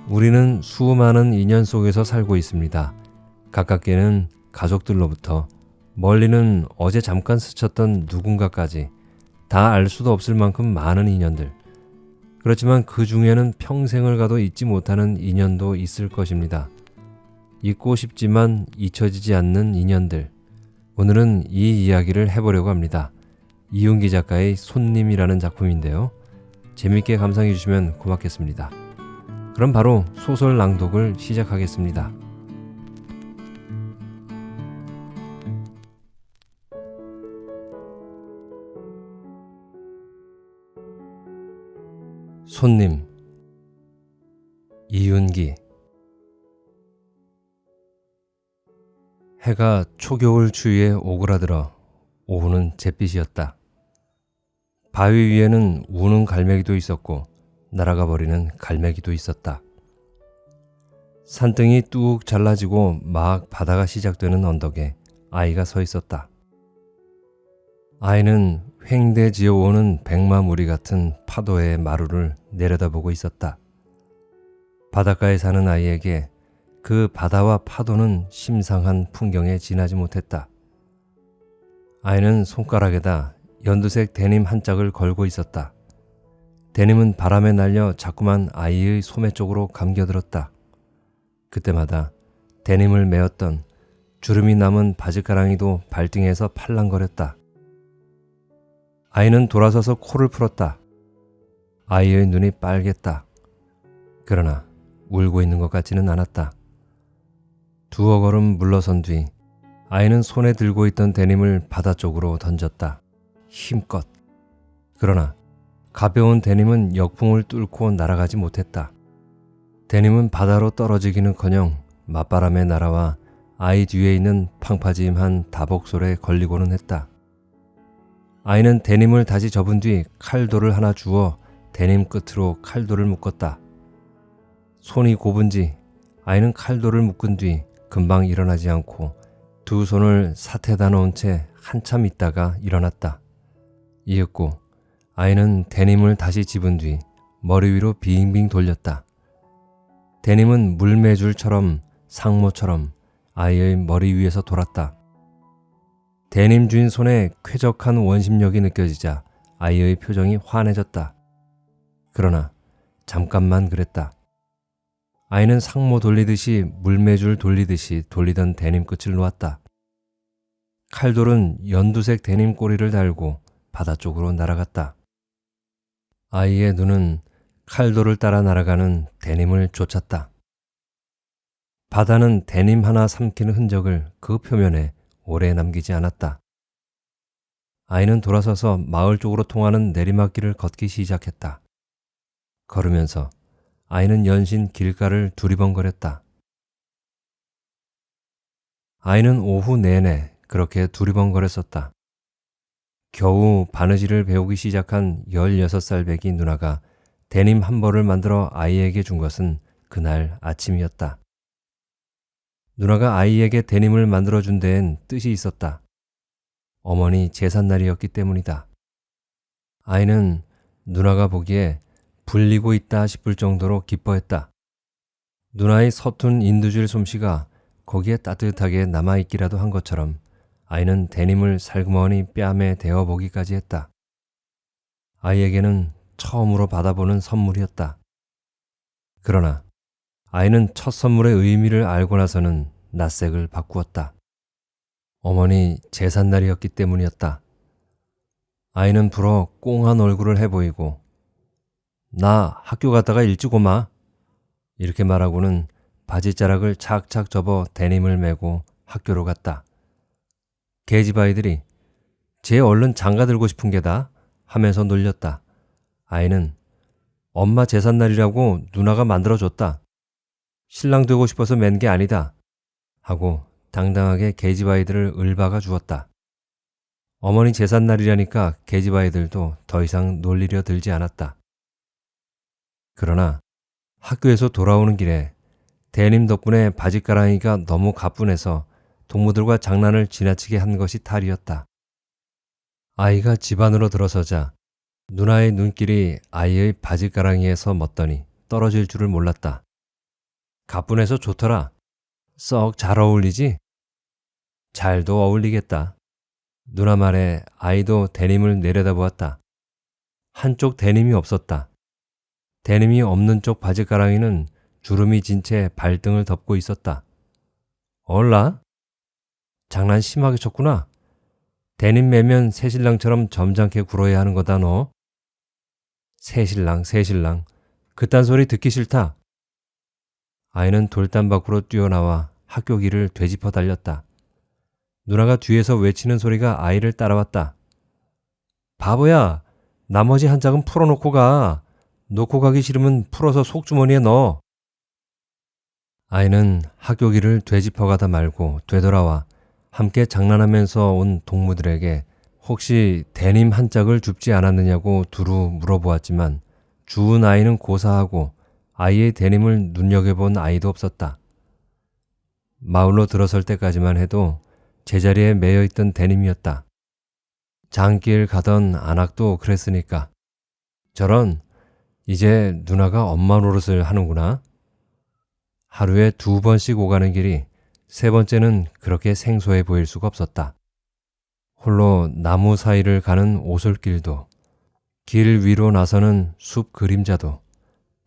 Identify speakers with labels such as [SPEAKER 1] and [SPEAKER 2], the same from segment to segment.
[SPEAKER 1] 우리는 수많은 인연 속에서 살고 있습니다. 가깝게는 가족들로부터 멀리는 어제 잠깐 스쳤던 누군가까지 다 알 수도 없을 만큼 많은 인연들. 그렇지만 그 중에는 평생을 가도 잊지 못하는 인연도 있을 것입니다. 잊고 싶지만 잊혀지지 않는 인연들. 오늘은 이 이야기를 해보려고 합니다. 이윤기 작가의 손님이라는 작품인데요. 재밌게 감상해 주시면 고맙겠습니다. 그럼 바로 소설 낭독을 시작하겠습니다. 손님. 이윤기. 해가 초겨울 추위에 오그라들어 오후는 잿빛이었다. 바위 위에는 우는 갈매기도 있었고 날아가 버리는 갈매기도 있었다. 산등이 뚝 잘라지고 막 바다가 시작되는 언덕에 아이가 서 있었다. 아이는 횡대지어 오는 백마무리 같은 파도의 마루를 내려다보고 있었다. 바닷가에 사는 아이에게 그 바다와 파도는 심상한 풍경에 지나지 못했다. 아이는 손가락에다 연두색 데님 한 짝을 걸고 있었다. 데님은 바람에 날려 자꾸만 아이의 소매 쪽으로 감겨들었다. 그때마다 데님을 메었던 주름이 남은 바지가랑이도 발등에서 팔랑거렸다. 아이는 돌아서서 코를 풀었다. 아이의 눈이 빨갰다. 그러나 울고 있는 것 같지는 않았다. 두어 걸음 물러선 뒤 아이는 손에 들고 있던 데님을 바다 쪽으로 던졌다. 힘껏. 그러나 가벼운 데님은 역풍을 뚫고 날아가지 못했다. 데님은 바다로 떨어지기는커녕 맞바람에 날아와 아이 뒤에 있는 팡파짐한 다복솔에 걸리고는 했다. 아이는 데님을 다시 접은 뒤 칼돌을 하나 주워 데님 끝으로 칼돌을 묶었다. 손이 곱은지 아이는 칼돌을 묶은 뒤 금방 일어나지 않고 두 손을 사태다 놓은 채 한참 있다가 일어났다. 이윽고 아이는 데님을 다시 집은 뒤 머리 위로 빙빙 돌렸다. 데님은 물매줄처럼 상모처럼 아이의 머리 위에서 돌았다. 데님 주인 손에 쾌적한 원심력이 느껴지자 아이의 표정이 환해졌다. 그러나 잠깐만 그랬다. 아이는 상모 돌리듯이 물매줄 돌리듯이 돌리던 데님 끝을 놓았다. 칼돌은 연두색 데님 꼬리를 달고 바다 쪽으로 날아갔다. 아이의 눈은 칼돌을 따라 날아가는 데님을 쫓았다. 바다는 데님 하나 삼키는 흔적을 그 표면에 오래 남기지 않았다. 아이는 돌아서서 마을 쪽으로 통하는 내리막길을 걷기 시작했다. 걸으면서 아이는 연신 길가를 두리번거렸다. 아이는 오후 내내 그렇게 두리번거렸었다. 겨우 바느질을 배우기 시작한 16살 배기 누나가 데님 한 벌을 만들어 아이에게 준 것은 그날 아침이었다. 누나가 아이에게 데님을 만들어준 데엔 뜻이 있었다. 어머니 제삿날이었기 때문이다. 아이는 누나가 보기에 불리고 있다 싶을 정도로 기뻐했다. 누나의 서툰 인두질 솜씨가 거기에 따뜻하게 남아있기라도 한 것처럼 아이는 데님을 살그머니 뺨에 대어보기까지 했다. 아이에게는 처음으로 받아보는 선물이었다. 그러나 아이는 첫 선물의 의미를 알고 나서는 낯색을 바꾸었다. 어머니 제삿날이었기 때문이었다. 아이는 불어 꽁한 얼굴을 해보이고 나 학교 갔다가 일찍 오마 이렇게 말하고는 바지자락을 착착 접어 데님을 메고 학교로 갔다. 계집 아이들이 쟤 얼른 장가 들고 싶은 게다 하면서 놀렸다. 아이는 엄마 제삿날이라고 누나가 만들어줬다. 신랑 되고 싶어서 맨 게 아니다 하고 당당하게 계집 아이들을 을박아 주었다. 어머니 제삿날이라니까 계집 아이들도 더 이상 놀리려 들지 않았다. 그러나 학교에서 돌아오는 길에 데님 덕분에 바짓가랑이가 너무 가뿐해서 동무들과 장난을 지나치게 한 것이 탈이었다. 아이가 집 안으로 들어서자 누나의 눈길이 아이의 바짓가랑이에서 멎더니 떨어질 줄을 몰랐다. 가뿐해서 좋더라. 썩 잘 어울리지? 잘도 어울리겠다. 누나 말에 아이도 데님을 내려다보았다. 한쪽 데님이 없었다. 데님이 없는 쪽 바지가랑이는 주름이 진 채 발등을 덮고 있었다. 얼라? 장난 심하게 쳤구나. 데님 매면 새신랑처럼 점잖게 굴어야 하는 거다 너. 새신랑, 새신랑. 그딴 소리 듣기 싫다. 아이는 돌담 밖으로 뛰어나와 학교 길을 되짚어 달렸다. 누나가 뒤에서 외치는 소리가 아이를 따라왔다. 바보야, 나머지 한 짝은 풀어놓고 가. 놓고 가기 싫으면 풀어서 속주머니에 넣어. 아이는 학교 길을 되짚어 가다 말고 되돌아와 함께 장난하면서 온 동무들에게 혹시 데님 한 짝을 줍지 않았느냐고 두루 물어보았지만 주운 아이는 고사하고 아이의 데님을 눈여겨본 아이도 없었다. 마을로 들어설 때까지만 해도 제자리에 매여있던 데님이었다. 장길 가던 안악도 그랬으니까. 저런, 이제 누나가 엄마 노릇을 하는구나. 하루에 2번씩 오가는 길이 3번째는 그렇게 생소해 보일 수가 없었다. 홀로 나무 사이를 가는 오솔길도, 길 위로 나서는 숲 그림자도,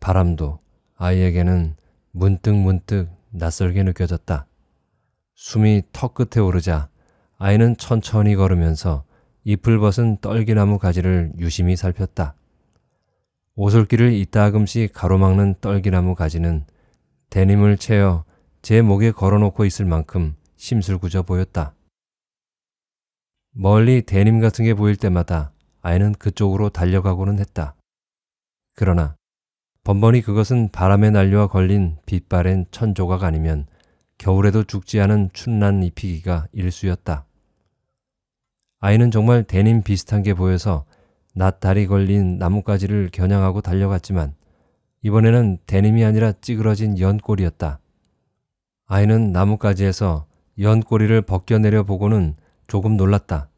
[SPEAKER 1] 바람도 아이에게는 문득문득 낯설게 느껴졌다. 숨이 턱 끝에 오르자 아이는 천천히 걸으면서 잎을 벗은 떨기나무 가지를 유심히 살폈다. 오솔길을 이따금씩 가로막는 떨기나무 가지는 데님을 채어 제 목에 걸어놓고 있을 만큼 심술궂어 보였다. 멀리 데님 같은 게 보일 때마다 아이는 그쪽으로 달려가고는 했다. 그러나 번번이 그것은 바람에 날려와 걸린 빛바랜 천조각 아니면 겨울에도 죽지 않은 춘난 잎이기가 일쑤였다. 아이는 정말 데님 비슷한 게 보여서 낫다리 걸린 나뭇가지를 겨냥하고 달려갔지만 이번에는 데님이 아니라 찌그러진 연꼬리였다. 아이는 나뭇가지에서 연꼬리를 벗겨내려 보고는 조금 놀랐다.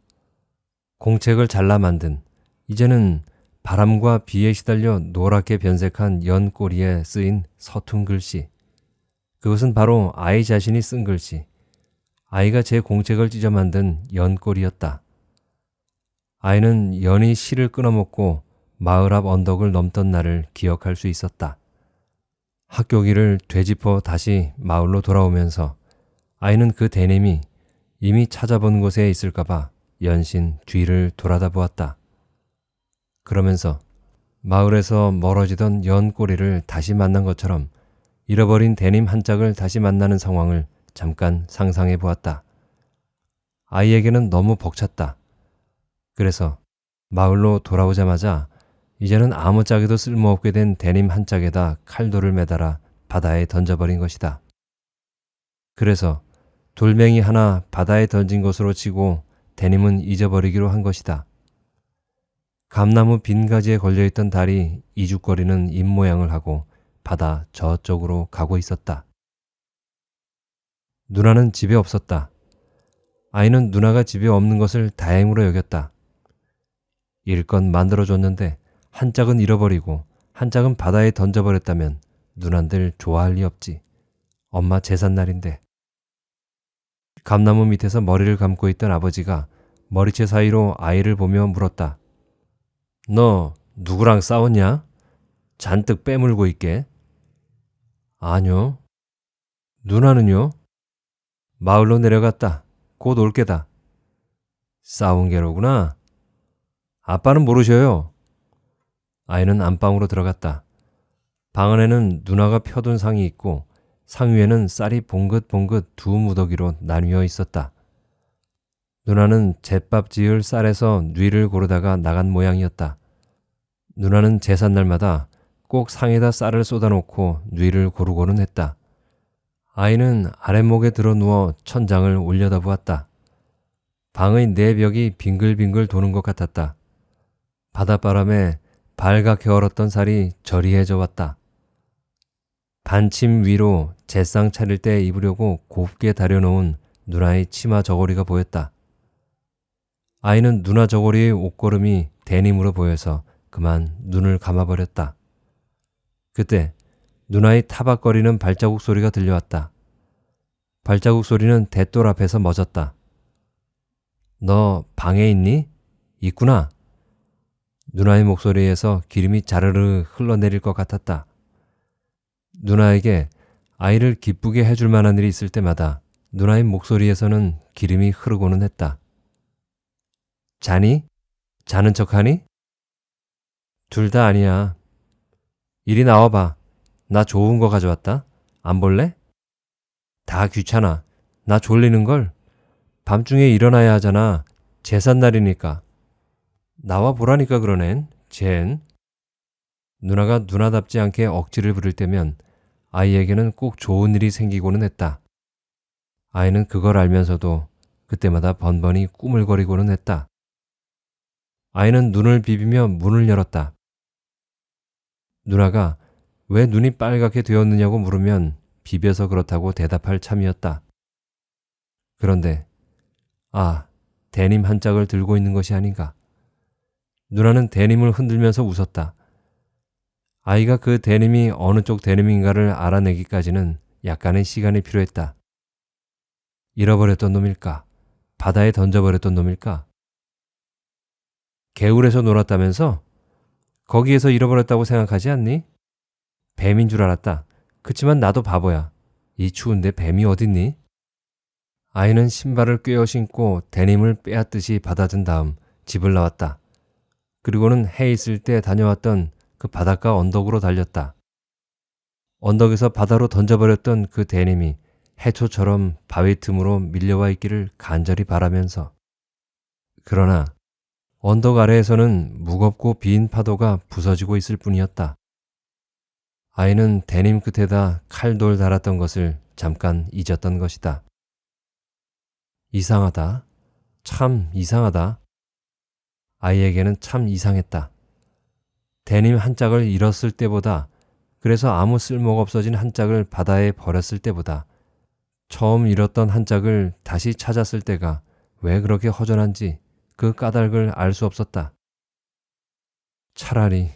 [SPEAKER 1] 공책을 잘라 만든, 이제는 바람과 비에 시달려 노랗게 변색한 연꼬리에 쓰인 서툰 글씨. 그것은 바로 아이 자신이 쓴 글씨. 아이가 제 공책을 찢어 만든 연꼬리였다. 아이는 연이 실을 끊어먹고 마을 앞 언덕을 넘던 날을 기억할 수 있었다. 학교 길을 되짚어 다시 마을로 돌아오면서 아이는 그 데님이 이미 찾아본 곳에 있을까봐 연신 뒤를 돌아다 보았다. 그러면서 마을에서 멀어지던 연꼬리를 다시 만난 것처럼 잃어버린 데님 한 짝을 다시 만나는 상황을 잠깐 상상해 보았다. 아이에게는 너무 벅찼다. 그래서 마을로 돌아오자마자 이제는 아무짝에도 쓸모없게 된 데님 한 짝에다 칼돌을 매달아 바다에 던져버린 것이다. 그래서 돌멩이 하나 바다에 던진 것으로 치고 데님은 잊어버리기로 한 것이다. 감나무 빈 가지에 걸려있던 달이 이죽거리는 입 모양을 하고 바다 저쪽으로 가고 있었다. 누나는 집에 없었다. 아이는 누나가 집에 없는 것을 다행으로 여겼다. 일껏 만들어줬는데 한 짝은 잃어버리고 한 짝은 바다에 던져버렸다면 누난들 좋아할 리 없지. 엄마 제삿날인데. 감나무 밑에서 머리를 감고 있던 아버지가 머리채 사이로 아이를 보며 물었다. 너 누구랑 싸웠냐? 잔뜩 빼물고 있게. 아뇨. 누나는요? 마을로 내려갔다. 곧 올 게다. 싸운 게로구나. 아빠는 모르셔요. 아이는 안방으로 들어갔다. 방 안에는 누나가 펴둔 상이 있고 상 위에는 쌀이 봉긋봉긋 2무더기로 나뉘어 있었다. 누나는 제밥 지을 쌀에서 뉘를 고르다가 나간 모양이었다. 누나는 제삿날마다 꼭 상에다 쌀을 쏟아놓고 뉘를 고르고는 했다. 아이는 아랫목에 들어 누워 천장을 올려다보았다. 방의 네 벽이 빙글빙글 도는 것 같았다. 바닷바람에 발갛게 얼었던 살이 저리해져 왔다. 반침 위로 제상 차릴 때 입으려고 곱게 다려놓은 누나의 치마 저고리가 보였다. 아이는 누나 저고리의 옷걸음이 데님으로 보여서 그만 눈을 감아버렸다. 그때 누나의 타박거리는 발자국 소리가 들려왔다. 발자국 소리는 대돌 앞에서 멎었다. 너 방에 있니? 있구나. 누나의 목소리에서 기름이 자르르 흘러내릴 것 같았다. 누나에게 아이를 기쁘게 해줄 만한 일이 있을 때마다 누나의 목소리에서는 기름이 흐르고는 했다. 자니? 자는 척하니? 둘 다 아니야. 이리 나와봐. 나 좋은 거 가져왔다. 안 볼래? 다 귀찮아. 나 졸리는걸. 밤중에 일어나야 하잖아. 제삿날이니까. 나와 보라니까 그러넨. 쟨. 누나가 누나답지 않게 억지를 부릴 때면 아이에게는 꼭 좋은 일이 생기고는 했다. 아이는 그걸 알면서도 그때마다 번번이 꾸물거리고는 했다. 아이는 눈을 비비며 문을 열었다. 누나가 왜 눈이 빨갛게 되었느냐고 물으면 비벼서 그렇다고 대답할 참이었다. 그런데 데님 한 짝을 들고 있는 것이 아닌가. 누나는 데님을 흔들면서 웃었다. 아이가 그 데님이 어느 쪽 데님인가를 알아내기까지는 약간의 시간이 필요했다. 잃어버렸던 놈일까? 바다에 던져버렸던 놈일까? 개울에서 놀았다면서? 거기에서 잃어버렸다고 생각하지 않니? 뱀인 줄 알았다. 그치만 나도 바보야. 이 추운데 뱀이 어딨니? 아이는 신발을 꿰어 신고 데님을 빼앗듯이 받아든 다음 집을 나왔다. 그리고는 해 있을 때 다녀왔던 그 바닷가 언덕으로 달렸다. 언덕에서 바다로 던져버렸던 그 데님이 해초처럼 바위 틈으로 밀려와 있기를 간절히 바라면서. 그러나 언덕 아래에서는 무겁고 빈 파도가 부서지고 있을 뿐이었다. 아이는 데님 끝에다 칼돌 달았던 것을 잠깐 잊었던 것이다. 이상하다. 참 이상하다. 아이에게는 참 이상했다. 데님 한 짝을 잃었을 때보다, 그래서 아무 쓸모가 없어진 한 짝을 바다에 버렸을 때보다 처음 잃었던 한 짝을 다시 찾았을 때가 왜 그렇게 허전한지 그 까닭을 알 수 없었다. 차라리,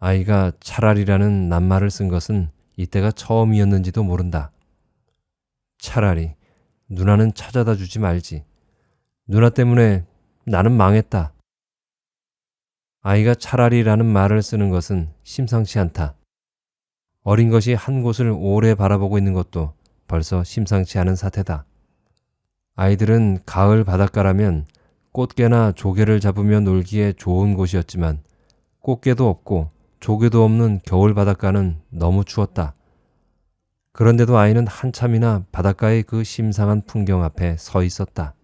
[SPEAKER 1] 아이가 차라리라는 낱말을 쓴 것은 이때가 처음이었는지도 모른다. 차라리 누나는 찾아다 주지 말지. 누나 때문에 나는 망했다. 아이가 차라리라는 말을 쓰는 것은 심상치 않다. 어린 것이 한 곳을 오래 바라보고 있는 것도 벌써 심상치 않은 사태다. 아이들은 가을 바닷가라면 꽃게나 조개를 잡으며 놀기에 좋은 곳이었지만 꽃게도 없고 조개도 없는 겨울 바닷가는 너무 추웠다. 그런데도 아이는 한참이나 바닷가의 그 심상한 풍경 앞에 서 있었다.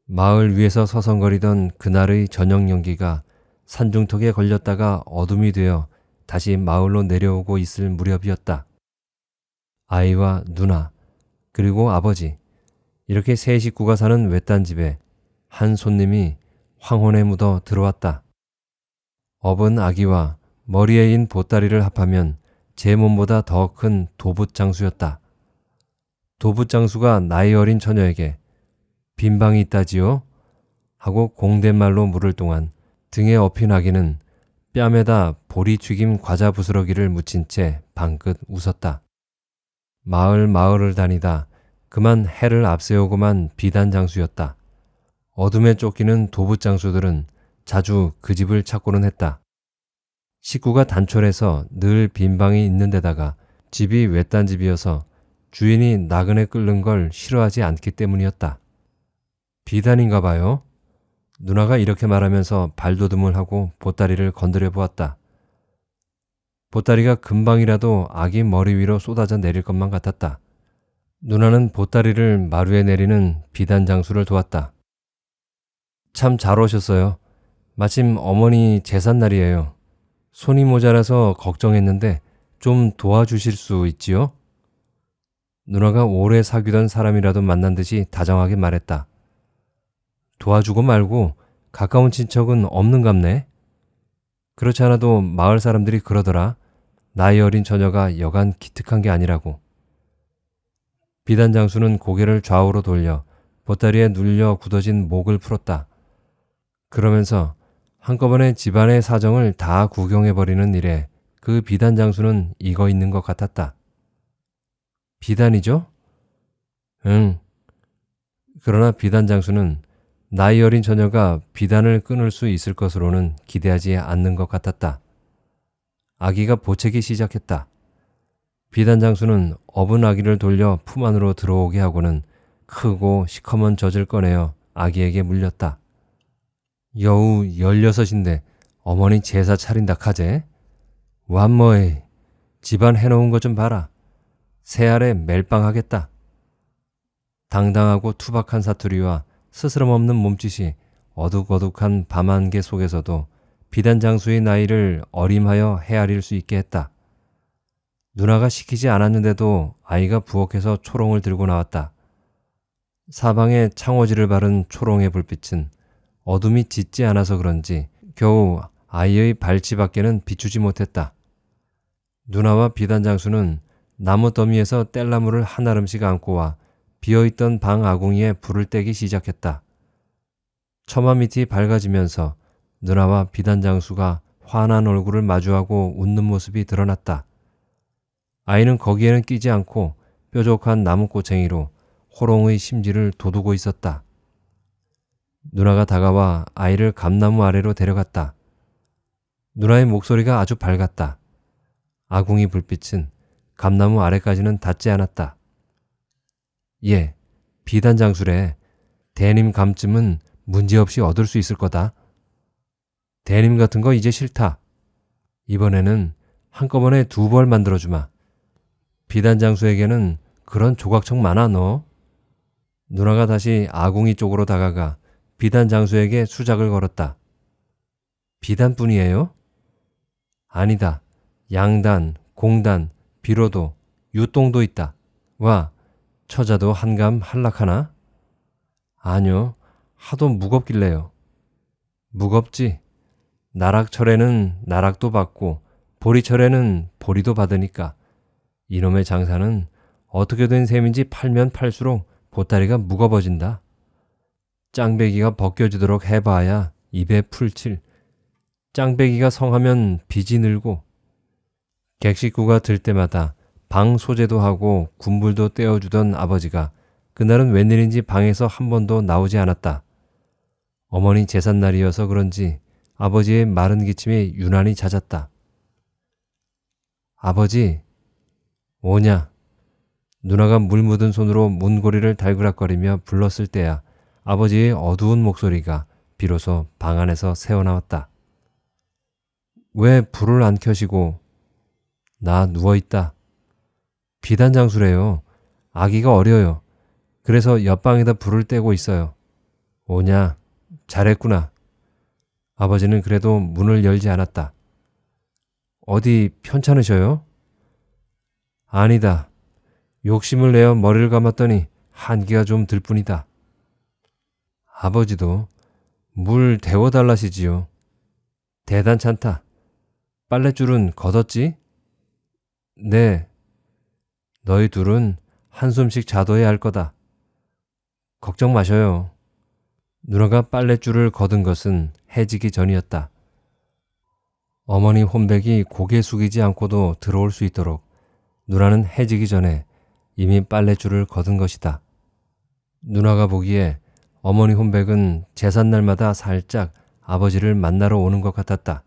[SPEAKER 1] 마을 위에서 서성거리던 그날의 저녁 연기가 산중턱에 걸렸다가 어둠이 되어 다시 마을로 내려오고 있을 무렵이었다. 아이와 누나, 그리고 아버지, 이렇게 세 식구가 사는 외딴 집에 한 손님이 황혼에 묻어 들어왔다. 업은 아기와 머리에 인 보따리를 합하면 제 몸보다 더 큰 도붓장수였다. 도붓장수가 나이 어린 처녀에게 빈방이 있다지요? 하고 공된 말로 물을 동안 등에 업힌 아기는 뺨에다 보리 튀김 과자 부스러기를 묻힌 채 방긋 웃었다. 마을을 다니다 그만 해를 앞세우고만 비단장수였다. 어둠에 쫓기는 도붓장수들은 자주 그 집을 찾고는 했다. 식구가 단촐해서 늘 빈방이 있는 데다가 집이 외딴 집이어서 주인이 나그네 끓는 걸 싫어하지 않기 때문이었다. 비단인가 봐요. 누나가 이렇게 말하면서 발돋움을 하고 보따리를 건드려 보았다. 보따리가 금방이라도 아기 머리 위로 쏟아져 내릴 것만 같았다. 누나는 보따리를 마루에 내리는 비단 장수를 도왔다. 참 잘 오셨어요. 마침 어머니 제삿날이에요. 손이 모자라서 걱정했는데 좀 도와주실 수 있지요? 누나가 오래 사귀던 사람이라도 만난 듯이 다정하게 말했다. 도와주고 말고 가까운 친척은 없는갑네. 그렇지 않아도 마을 사람들이 그러더라. 나이 어린 처녀가 여간 기특한 게 아니라고. 비단장수는 고개를 좌우로 돌려 보따리에 눌려 굳어진 목을 풀었다. 그러면서 한꺼번에 집안의 사정을 다 구경해버리는 일에 그 비단 장수는 익어 있는 것 같았다. 비단이죠? 응. 그러나 비단 장수는 나이 어린 처녀가 비단을 끊을 수 있을 것으로는 기대하지 않는 것 같았다. 아기가 보채기 시작했다. 비단 장수는 업은 아기를 돌려 품 안으로 들어오게 하고는 크고 시커먼 젖을 꺼내어 아기에게 물렸다. 여우 16인데 어머니 제사 차린다 카제? 완머에 집안 해놓은 것 좀 봐라. 새 알에 멜빵하겠다. 당당하고 투박한 사투리와 스스럼 없는 몸짓이 어둑어둑한 밤안개 속에서도 비단 장수의 나이를 어림하여 헤아릴 수 있게 했다. 누나가 시키지 않았는데도 아이가 부엌에서 초롱을 들고 나왔다. 사방에 창호지를 바른 초롱의 불빛은 어둠이 짙지 않아서 그런지 겨우 아이의 발치밖에는 비추지 못했다. 누나와 비단 장수는 나무 더미에서 뗄나무를 한 알음씩 안고 와 비어있던 방 아궁이에 불을 떼기 시작했다. 처마 밑이 밝아지면서 누나와 비단 장수가 환한 얼굴을 마주하고 웃는 모습이 드러났다. 아이는 거기에는 끼지 않고 뾰족한 나무꼬챙이로 호롱의 심지를 돋우고 있었다. 누나가 다가와 아이를 감나무 아래로 데려갔다. 누나의 목소리가 아주 밝았다. 아궁이 불빛은 감나무 아래까지는 닿지 않았다. 예, 비단 장수래. 대님 감쯤은 문제없이 얻을 수 있을 거다. 대님 같은 거 이제 싫다. 이번에는 한꺼번에 2벌 만들어주마. 비단 장수에게는 그런 조각청 많아 너. 누나가 다시 아궁이 쪽으로 다가가 비단 장수에게 수작을 걸었다. 비단뿐이에요? 아니다. 양단, 공단, 비로도, 유똥도 있다. 와, 처자도 한감 한락하나? 아니요. 하도 무겁길래요. 무겁지. 나락철에는 나락도 받고 보리철에는 보리도 받으니까 이놈의 장사는 어떻게 된 셈인지 팔면 팔수록 보따리가 무거워진다. 짱배기가 벗겨지도록 해봐야 입에 풀칠. 짱배기가 성하면 빚이 늘고. 객식구가 들 때마다 방 소재도 하고 군불도 떼어주던 아버지가 그날은 웬일인지 방에서 한 번도 나오지 않았다. 어머니 제삿날이어서 그런지 아버지의 마른 기침이 유난히 잦았다. 아버지, 오냐? 누나가 물 묻은 손으로 문고리를 달그락거리며 불렀을 때야 아버지의 어두운 목소리가 비로소 방 안에서 새어나왔다. 왜 불을 안 켜시고? 나 누워있다. 비단 장수래요. 아기가 어려요. 그래서 옆방에다 불을 떼고 있어요. 오냐? 잘했구나. 아버지는 그래도 문을 열지 않았다. 어디 편찮으셔요? 아니다. 욕심을 내어 머리를 감았더니 한기가 좀 들 뿐이다. 아버지도 물 데워달라시지요. 대단찮다. 빨랫줄은 걷었지? 네. 너희 둘은 한숨씩 자둬야 할 거다. 걱정 마셔요. 누나가 빨랫줄을 걷은 것은 해지기 전이었다. 어머니 혼백이 고개 숙이지 않고도 들어올 수 있도록 누나는 해지기 전에 이미 빨랫줄을 걷은 것이다. 누나가 보기에 어머니 혼백은 제삿날마다 살짝 아버지를 만나러 오는 것 같았다.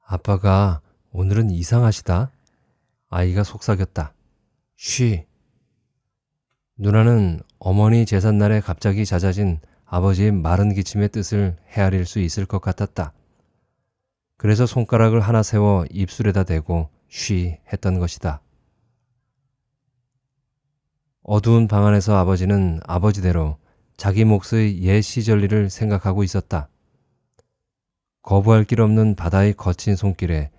[SPEAKER 1] 아빠가 오늘은 이상하시다. 아이가 속삭였다. 쉬. 누나는 어머니 제삿날에 갑자기 잦아진 아버지의 마른 기침의 뜻을 헤아릴 수 있을 것 같았다. 그래서 손가락을 하나 세워 입술에다 대고 쉬 했던 것이다. 어두운 방 안에서 아버지는 아버지대로 자기 몫의 옛 시절일을 생각하고 있었다. 거부할 길 없는 바다의 거친 손길에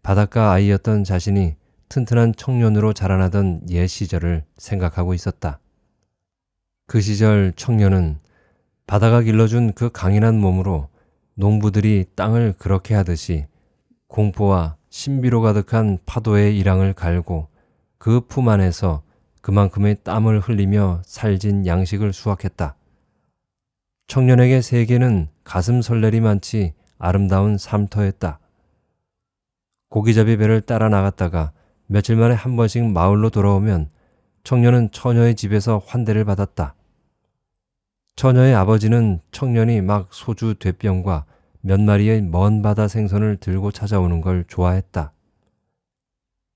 [SPEAKER 1] 바닷가 아이였던 자신이 튼튼한 청년으로 자라나던 옛 시절을 생각하고 있었다. 그 시절 청년은 바다가 길러준 그 강인한 몸으로 농부들이 땅을 그렇게 하듯이 공포와 신비로 가득한 파도의 일항을 갈고 그 품 안에서 그만큼의 땀을 흘리며 살진 양식을 수확했다. 청년에게 세계는 가슴 설레리만치 아름다운 삶터였다. 고기잡이 배를 따라 나갔다가 며칠 만에 한 번씩 마을로 돌아오면 청년은 처녀의 집에서 환대를 받았다. 처녀의 아버지는 청년이 막 소주 뒷병과 몇 마리의 먼 바다 생선을 들고 찾아오는 걸 좋아했다.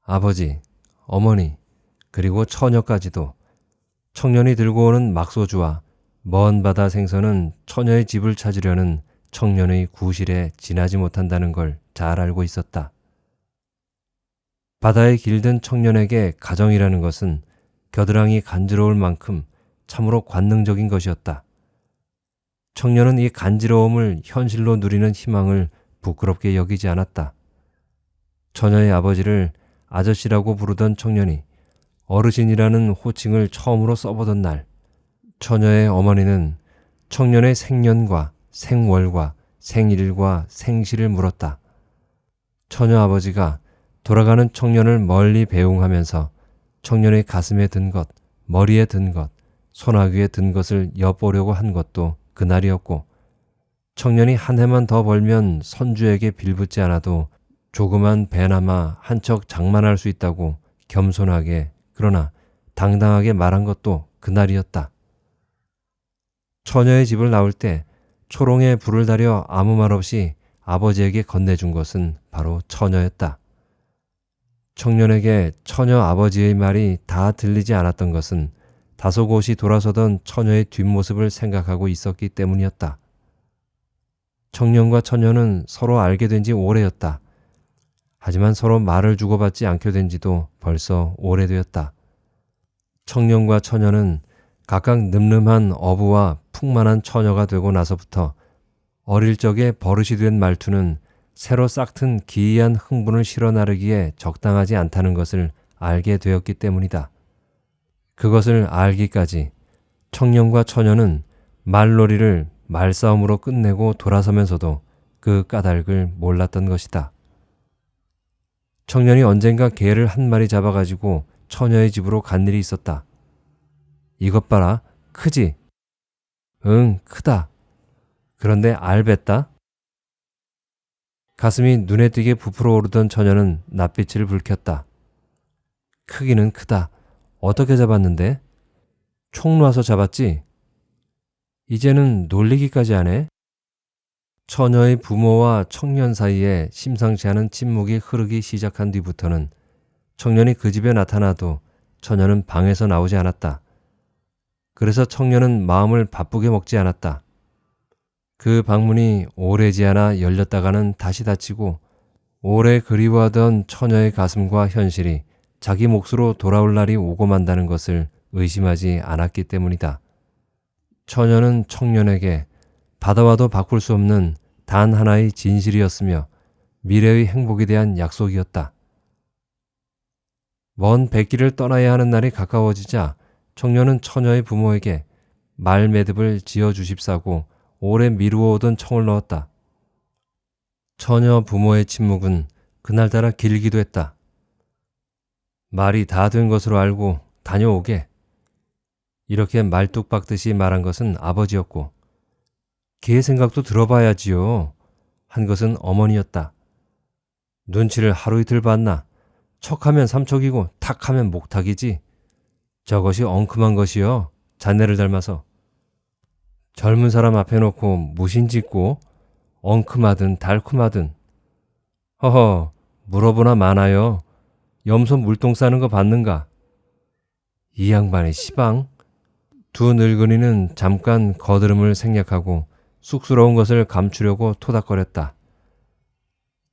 [SPEAKER 1] 아버지, 어머니, 그리고 처녀까지도 청년이 들고 오는 막소주와 먼 바다 생선은 처녀의 집을 찾으려는 청년의 구실에 지나지 못한다는 걸 잘 알고 있었다. 바다에 길든 청년에게 가정이라는 것은 겨드랑이 간지러울 만큼 참으로 관능적인 것이었다. 청년은 이 간지러움을 현실로 누리는 희망을 부끄럽게 여기지 않았다. 처녀의 아버지를 아저씨라고 부르던 청년이 어르신이라는 호칭을 처음으로 써보던 날, 처녀의 어머니는 청년의 생년과 생월과 생일과 생시를 물었다. 처녀 아버지가 돌아가는 청년을 멀리 배웅하면서 청년의 가슴에 든 것, 머리에 든 것, 손아귀에 든 것을 엿보려고 한 것도 그날이었고, 청년이 한 해만 더 벌면 선주에게 빌붙지 않아도 조그만 배나마 한 척 장만할 수 있다고 겸손하게 그러나 당당하게 말한 것도 그날이었다. 처녀의 집을 나올 때 초롱에 불을 달여 아무 말 없이 아버지에게 건네준 것은 바로 처녀였다. 청년에게 처녀 아버지의 말이 다 들리지 않았던 것은 다소곳이 돌아서던 처녀의 뒷모습을 생각하고 있었기 때문이었다. 청년과 처녀는 서로 알게 된 지 오래였다. 하지만 서로 말을 주고받지 않게 된 지도 벌써 오래되었다. 청년과 처녀는 각각 늠름한 어부와 풍만한 처녀가 되고 나서부터 어릴 적에 버릇이 된 말투는 새로 싹튼 기이한 흥분을 실어 나르기에 적당하지 않다는 것을 알게 되었기 때문이다. 그것을 알기까지 청년과 처녀는 말놀이를 말싸움으로 끝내고 돌아서면서도 그 까닭을 몰랐던 것이다. 청년이 언젠가 개를 한 마리 잡아가지고 처녀의 집으로 간 일이 있었다. 이것 봐라, 크지? 응, 크다. 그런데 알뱉다? 가슴이 눈에 띄게 부풀어 오르던 처녀는 낯빛을 붉혔다. 크기는 크다. 어떻게 잡았는데? 총 놔서 잡았지? 이제는 놀리기까지 하네? 처녀의 부모와 청년 사이에 심상치 않은 침묵이 흐르기 시작한 뒤부터는 청년이 그 집에 나타나도 처녀는 방에서 나오지 않았다. 그래서 청년은 마음을 바쁘게 먹지 않았다. 그 방문이 오래지 않아 열렸다가는 다시 닫히고 오래 그리워하던 처녀의 가슴과 현실이 자기 몫으로 돌아올 날이 오고 만다는 것을 의심하지 않았기 때문이다. 처녀는 청년에게 받아와도 바꿀 수 없는 단 하나의 진실이었으며 미래의 행복에 대한 약속이었다. 먼 백길을 떠나야 하는 날이 가까워지자 청년은 처녀의 부모에게 말매듭을 지어주십사고 오래 미루어오던 청을 넣었다. 처녀 부모의 침묵은 그날따라 길기도 했다. 말이 다 된 것으로 알고 다녀오게. 이렇게 말뚝박듯이 말한 것은 아버지였고 걔 생각도 들어봐야지요. 한 것은 어머니였다. 눈치를 하루 이틀 봤나. 척하면 삼척이고 탁하면 목탁이지. 저것이 엉큼한 것이요. 자네를 닮아서. 젊은 사람 앞에 놓고 무신짓고 엉큼하든 달콤하든. 허허, 물어보나 마나요. 염소 물똥 싸는 거 봤는가? 이 양반의 시방? 두 늙은이는 잠깐 거드름을 생략하고 쑥스러운 것을 감추려고 토닥거렸다.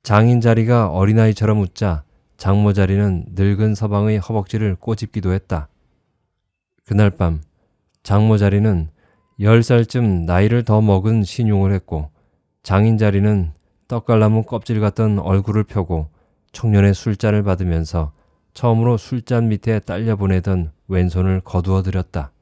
[SPEAKER 1] 장인 자리가 어린아이처럼 웃자 장모 자리는 늙은 서방의 허벅지를 꼬집기도 했다. 그날 밤 장모 자리는 10살쯤 나이를 더 먹은 신용을 했고 장인 자리는 떡갈나무 껍질 같던 얼굴을 펴고 청년의 술잔을 받으면서 처음으로 술잔 밑에 딸려 보내던 왼손을 거두어 들였다.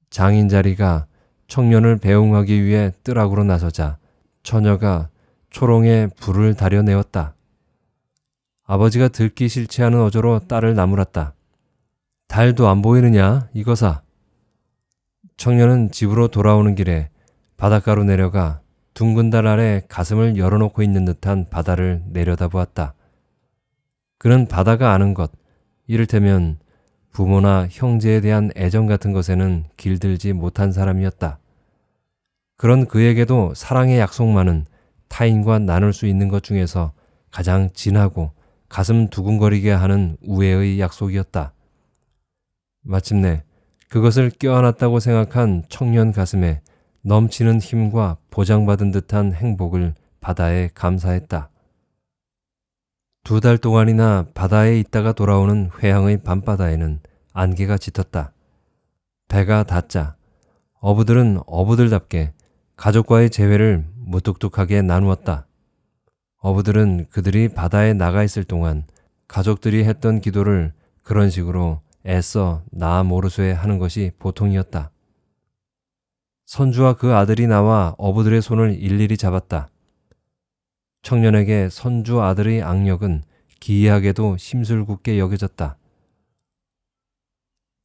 [SPEAKER 1] 장인 자리가 청년을 배웅하기 위해 뜰악으로 나서자 처녀가 초롱에 불을 다려내었다. 아버지가 듣기 싫지 않은 어조로 딸을 나무랐다. 달도 안 보이느냐 이거사. 청년은 집으로 돌아오는 길에 바닷가로 내려가 둥근 달 아래 가슴을 열어놓고 있는 듯한 바다를 내려다보았다. 그는 바다가 아는 것, 이를테면 부모나 형제에 대한 애정 같은 것에는 길들지 못한 사람이었다. 그런 그에게도 사랑의 약속만은 타인과 나눌 수 있는 것 중에서 가장 진하고 가슴 두근거리게 하는 우애의 약속이었다. 마침내 그것을 껴안았다고 생각한 청년 가슴에 넘치는 힘과 보장받은 듯한 행복을 바다에 감사했다. 2달 동안이나 바다에 있다가 돌아오는 회항의 밤바다에는 안개가 짙었다. 배가 닿자 어부들은 어부들답게 가족과의 재회를 무뚝뚝하게 나누었다. 어부들은 그들이 바다에 나가 있을 동안 가족들이 했던 기도를 그런 식으로 애써 나 모르쇠 하는 것이 보통이었다. 선주와 그 아들이 나와 어부들의 손을 일일이 잡았다. 청년에게 선주 아들의 악력은 기이하게도 심술궂게 여겨졌다.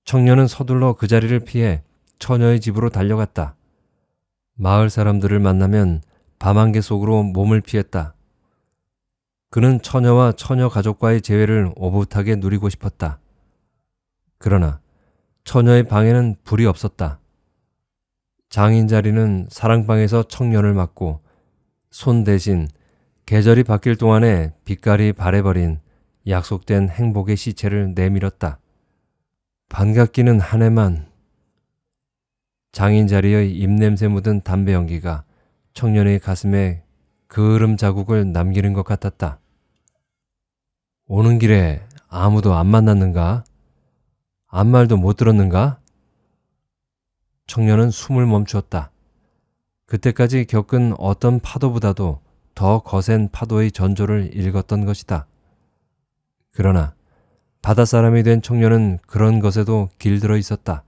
[SPEAKER 1] 청년은 서둘러 그 자리를 피해 처녀의 집으로 달려갔다. 마을 사람들을 만나면 밤안개 속으로 몸을 피했다. 그는 처녀와 처녀 가족과의 재회를 오붓하게 누리고 싶었다. 그러나 처녀의 방에는 불이 없었다. 장인 자리는 사랑방에서 청년을 맞고 손 대신 계절이 바뀔 동안에 빛깔이 바래버린 약속된 행복의 시체를 내밀었다. 반갑기는 한 해만. 장인 자리의 입냄새 묻은 담배 연기가 청년의 가슴에 그을음 자국을 남기는 것 같았다. 오는 길에 아무도 안 만났는가? 아무 말도 못 들었는가? 청년은 숨을 멈추었다. 그때까지 겪은 어떤 파도보다도 더 거센 파도의 전조를 읽었던 것이다. 그러나 바닷사람이 된 청년은 그런 것에도 길들어 있었다.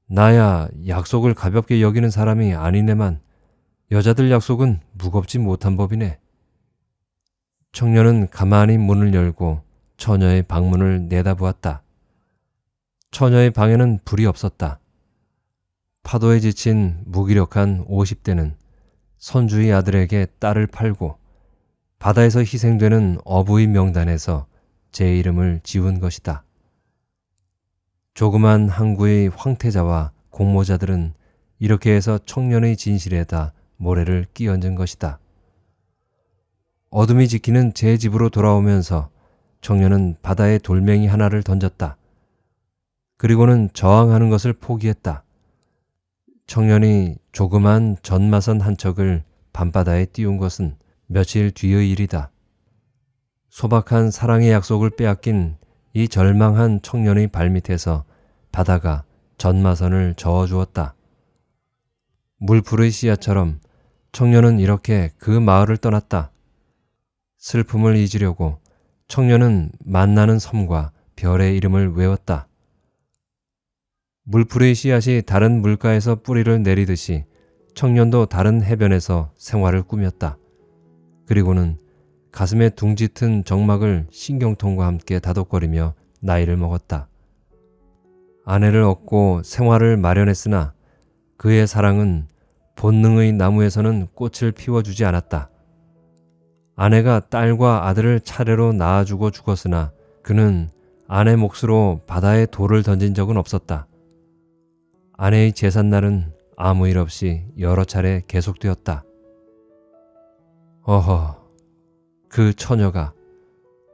[SPEAKER 1] 나야 약속을 가볍게 여기는 사람이 아니네만 여자들 약속은 무겁지 못한 법이네. 청년은 가만히 문을 열고 처녀의 방문을 내다보았다. 처녀의 방에는 불이 없었다. 파도에 지친 무기력한 50대는 선주의 아들에게 딸을 팔고 바다에서 희생되는 어부의 명단에서 제 이름을 지운 것이다. 조그만 항구의 황태자와 공모자들은 이렇게 해서 청년의 진실에다 모래를 끼얹은 것이다. 어둠이 지키는 제 집으로 돌아오면서 청년은 바다에 돌멩이 하나를 던졌다. 그리고는 저항하는 것을 포기했다. 청년이 조그만 전마선 한 척을 밤바다에 띄운 것은 며칠 뒤의 일이다. 소박한 사랑의 약속을 빼앗긴 이 절망한 청년의 발밑에서 바다가 전마선을 저어주었다. 물풀의 씨앗처럼 청년은 이렇게 그 마을을 떠났다. 슬픔을 잊으려고 청년은 만나는 섬과 별의 이름을 외웠다. 물풀의 씨앗이 다른 물가에서 뿌리를 내리듯이 청년도 다른 해변에서 생활을 꾸몄다. 그리고는 가슴에 둥짙은 정막을 신경통과 함께 다독거리며 나이를 먹었다. 아내를 얻고 생활을 마련했으나 그의 사랑은 본능의 나무에서는 꽃을 피워주지 않았다. 아내가 딸과 아들을 차례로 낳아주고 죽었으나 그는 아내 몫으로 바다에 돌을 던진 적은 없었다. 아내의 제삿날은 아무 일 없이 여러 차례 계속되었다. 어허, 그 처녀가,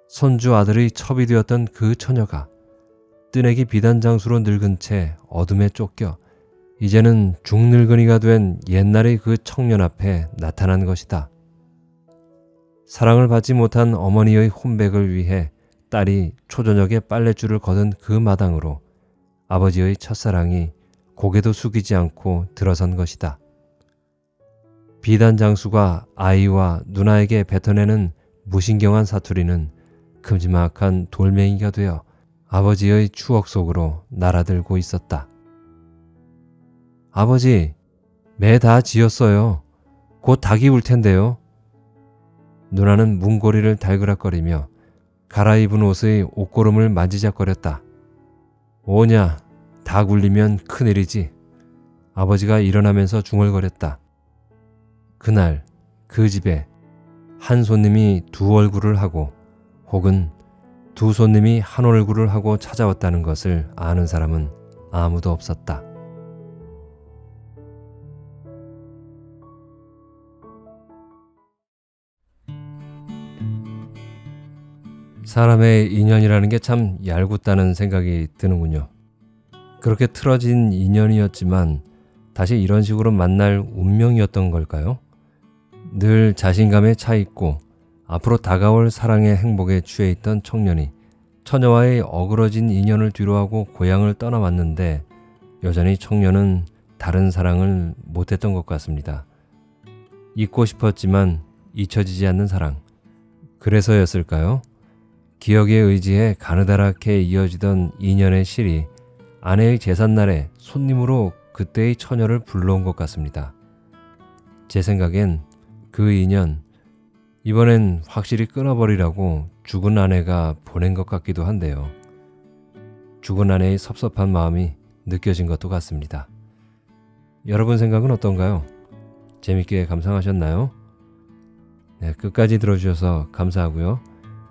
[SPEAKER 1] 손주 아들의 첩이 되었던 그 처녀가 뜨내기 비단장수로 늙은 채 어둠에 쫓겨 이제는 중늙은이가 된 옛날의 그 청년 앞에 나타난 것이다. 사랑을 받지 못한 어머니의 혼백을 위해 딸이 초저녁에 빨랫줄을 거둔 그 마당으로 아버지의 첫사랑이 고개도 숙이지 않고 들어선 것이다. 비단장수가 아이와 누나에게 뱉어내는 무신경한 사투리는 큼지막한 돌멩이가 되어 아버지의 추억 속으로 날아들고 있었다. 아버지, 매 다 지었어요. 곧 닭이 울 텐데요. 누나는 문고리를 달그락거리며 갈아입은 옷의 옷고름을 만지작거렸다. 오냐, 닭 울리면 큰일이지. 아버지가 일어나면서 중얼거렸다. 그날 그 집에 한 손님이 두 얼굴을 하고 혹은 두 손님이 한 얼굴을 하고 찾아왔다는 것을 아는 사람은 아무도 없었다. 사람의 인연이라는 게 참 얄궂다는 생각이 드는군요. 그렇게 틀어진 인연이었지만 다시 이런 식으로 만날 운명이었던 걸까요? 늘 자신감에 차 있고 앞으로 다가올 사랑의 행복에 취해 있던 청년이 처녀와의 어그러진 인연을 뒤로하고 고향을 떠나왔는데 여전히 청년은 다른 사랑을 못했던 것 같습니다. 잊고 싶었지만 잊혀지지 않는 사랑. 그래서였을까요? 기억에 의지해 가느다랗게 이어지던 인연의 실이 아내의 제삿날에 손님으로 그때의 처녀를 불러온 것 같습니다. 제 생각엔 그 인연, 이번엔 확실히 끊어버리라고 죽은 아내가 보낸 것 같기도 한데요. 죽은 아내의 섭섭한 마음이 느껴진 것도 같습니다. 여러분 생각은 어떤가요? 재밌게 감상하셨나요? 네, 끝까지 들어주셔서 감사하고요.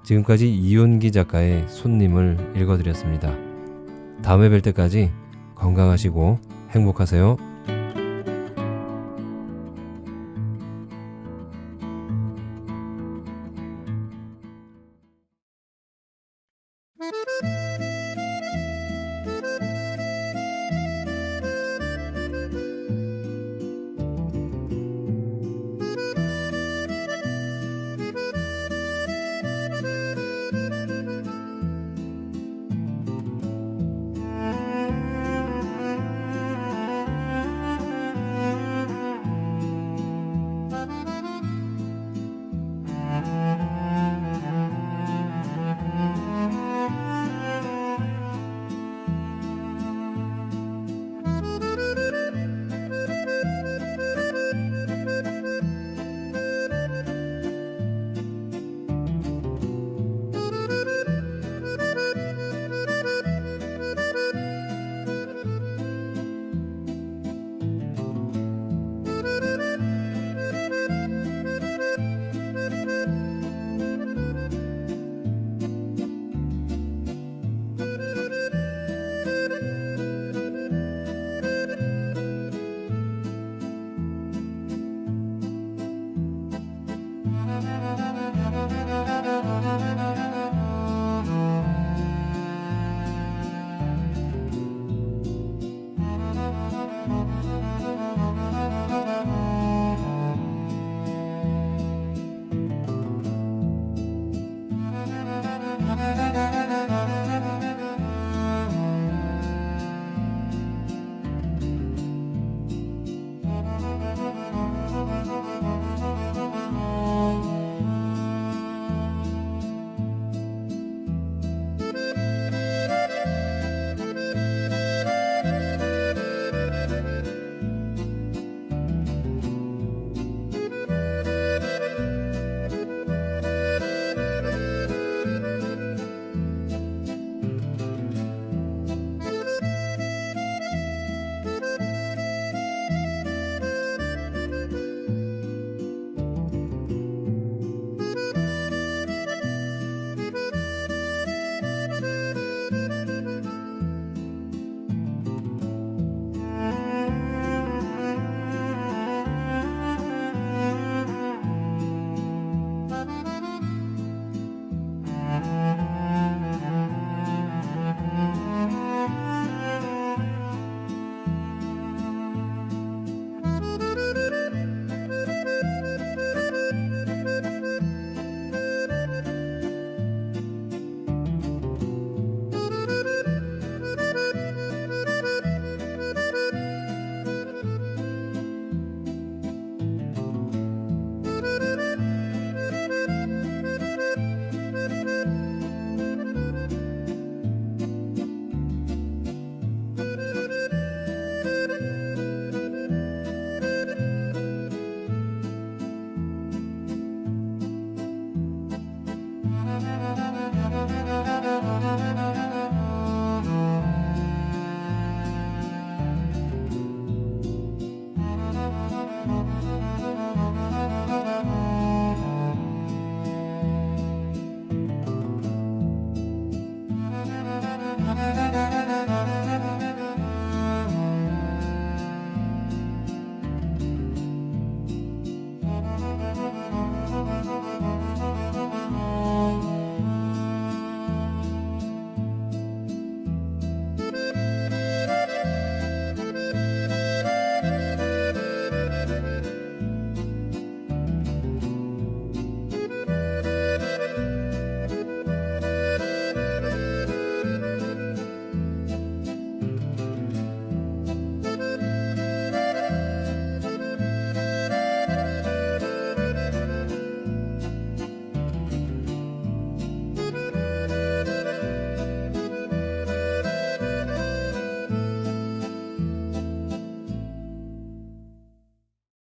[SPEAKER 1] 지금까지 이윤기 작가의 손님을 읽어드렸습니다. 다음에 뵐 때까지 건강하시고 행복하세요.